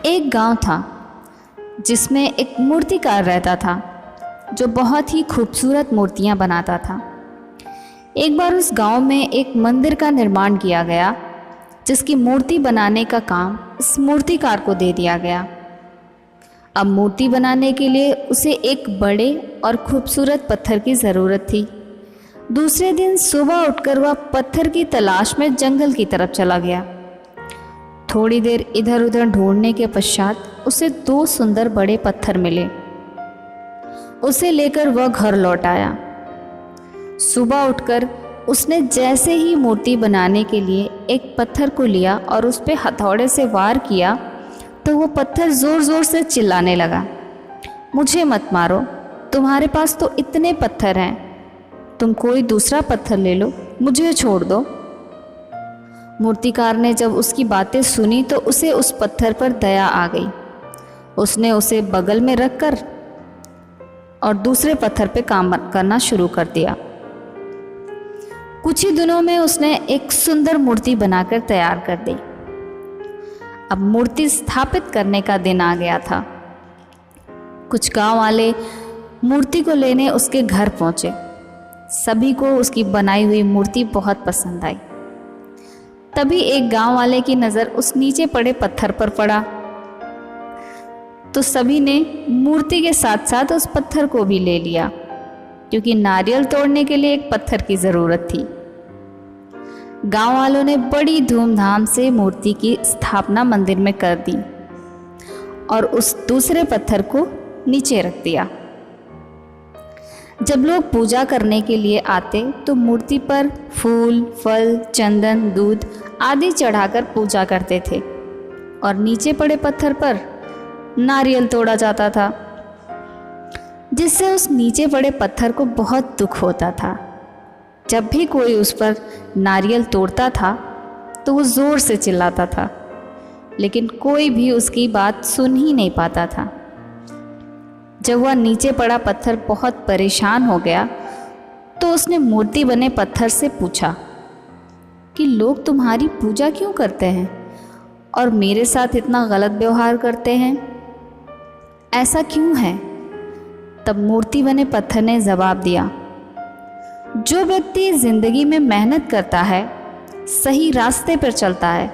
एक गांव था जिसमें एक मूर्तिकार रहता था जो बहुत ही खूबसूरत मूर्तियां बनाता था। एक बार उस गांव में एक मंदिर का निर्माण किया गया जिसकी मूर्ति बनाने का काम इस मूर्तिकार को दे दिया गया। अब मूर्ति बनाने के लिए उसे एक बड़े और खूबसूरत पत्थर की ज़रूरत थी। दूसरे दिन सुबह उठकर वह पत्थर की तलाश में जंगल की तरफ चला गया। थोड़ी देर इधर उधर ढूंढने के पश्चात उसे 2 सुंदर बड़े पत्थर मिले। उसे लेकर वह घर लौट आया। सुबह उठकर उसने जैसे ही मूर्ति बनाने के लिए एक पत्थर को लिया और उस पर हथौड़े से वार किया तो वो पत्थर ज़ोर ज़ोर से चिल्लाने लगा, मुझे मत मारो, तुम्हारे पास तो इतने पत्थर हैं, तुम कोई दूसरा पत्थर ले लो, मुझे छोड़ दो। मूर्तिकार ने जब उसकी बातें सुनी तो उसे उस पत्थर पर दया आ गई। उसने उसे बगल में रखकर और दूसरे पत्थर पे काम करना शुरू कर दिया। कुछ ही दिनों में उसने एक सुंदर मूर्ति बनाकर तैयार कर दी। अब मूर्ति स्थापित करने का दिन आ गया था। कुछ गांव वाले मूर्ति को लेने उसके घर पहुंचे। सभी को उसकी बनाई हुई मूर्ति बहुत पसंद आई। तभी एक गांव वाले की नज़र उस नीचे पड़े पत्थर पर पड़ा तो सभी ने मूर्ति के साथ साथ उस पत्थर को भी ले लिया, क्योंकि नारियल तोड़ने के लिए एक पत्थर की ज़रूरत थी। गांव वालों ने बड़ी धूमधाम से मूर्ति की स्थापना मंदिर में कर दी और उस दूसरे पत्थर को नीचे रख दिया। जब लोग पूजा करने के लिए आते तो मूर्ति पर फूल, फल, चंदन, दूध आदि चढ़ाकर पूजा करते थे और नीचे पड़े पत्थर पर नारियल तोड़ा जाता था, जिससे उस नीचे पड़े पत्थर को बहुत दुख होता था। जब भी कोई उस पर नारियल तोड़ता था तो वो ज़ोर से चिल्लाता था, लेकिन कोई भी उसकी बात सुन ही नहीं पाता था। जब वह नीचे पड़ा पत्थर बहुत परेशान हो गया तो उसने मूर्ति बने पत्थर से पूछा कि लोग तुम्हारी पूजा क्यों करते हैं और मेरे साथ इतना गलत व्यवहार करते हैं, ऐसा क्यों है? तब मूर्ति बने पत्थर ने जवाब दिया, जो व्यक्ति ज़िंदगी में मेहनत करता है, सही रास्ते पर चलता है,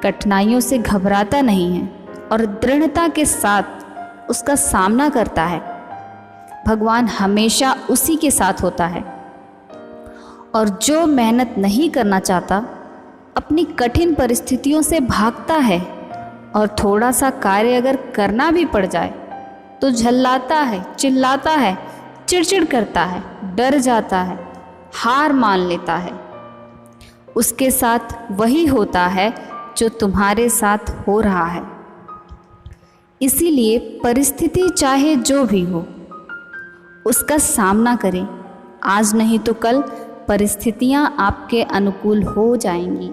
कठिनाइयों से घबराता नहीं है और दृढ़ता के साथ उसका सामना करता है, भगवान हमेशा उसी के साथ होता है। और जो मेहनत नहीं करना चाहता, अपनी कठिन परिस्थितियों से भागता है और थोड़ा सा कार्य अगर करना भी पड़ जाए तो झल्लाता है, चिल्लाता है, चिड़चिड़ करता है, डर जाता है, हार मान लेता है, उसके साथ वही होता है जो तुम्हारे साथ हो रहा है। इसीलिए परिस्थिति चाहे जो भी हो, उसका सामना करें। आज नहीं तो कल परिस्थितियां आपके अनुकूल हो जाएंगी।